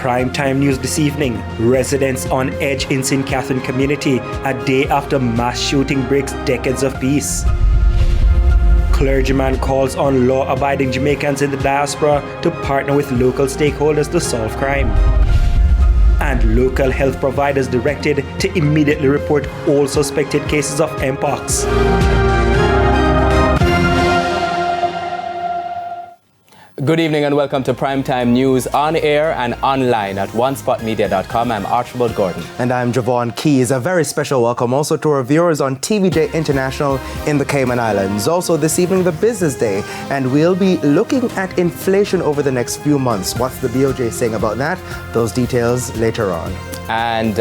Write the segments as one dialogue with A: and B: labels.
A: Primetime news this evening. Residents on edge in St. Catherine community a day after mass shooting breaks decades of peace. Clergyman calls on law-abiding Jamaicans in the diaspora to partner with local stakeholders to solve crime. And local health providers directed to immediately report all suspected cases of Mpox.
B: Good evening and welcome to Primetime News on air and online at onespotmedia.com. I'm Archibald Gordon.
C: And I'm Javon Keys. A very special welcome also to our viewers on TVJ International in the Cayman Islands. Also this evening, the business day, and we'll be looking at inflation over the next few months. What's the BOJ saying about that? Those details later on.
B: And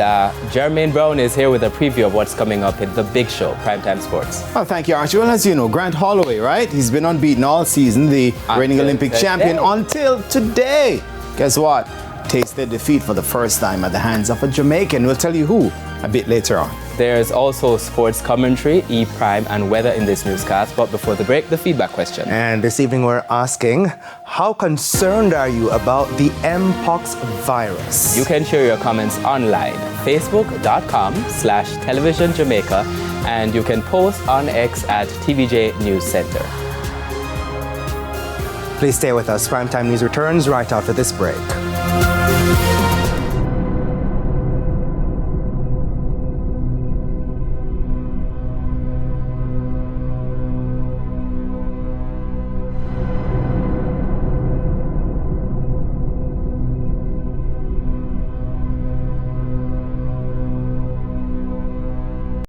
B: Jermaine Brown is here with a preview of what's coming up in the big show, Primetime Sports.
D: Well, thank you, Archie. Well, as you know, Grant Holloway, right? He's been unbeaten all season, the reigning Olympic champion until today. Guess what? Tasted defeat for the first time at the hands of a Jamaican. We'll tell you who a bit later on.
B: There's also sports commentary, E-Prime, and weather in this newscast. But before the break, the feedback question.
C: And this evening we're asking, how concerned are you about the Mpox virus?
B: You can share your comments online, facebook.com/televisionjamaica, and you can post on X at TVJ News Center.
C: Please stay with us. Primetime News returns right after this break.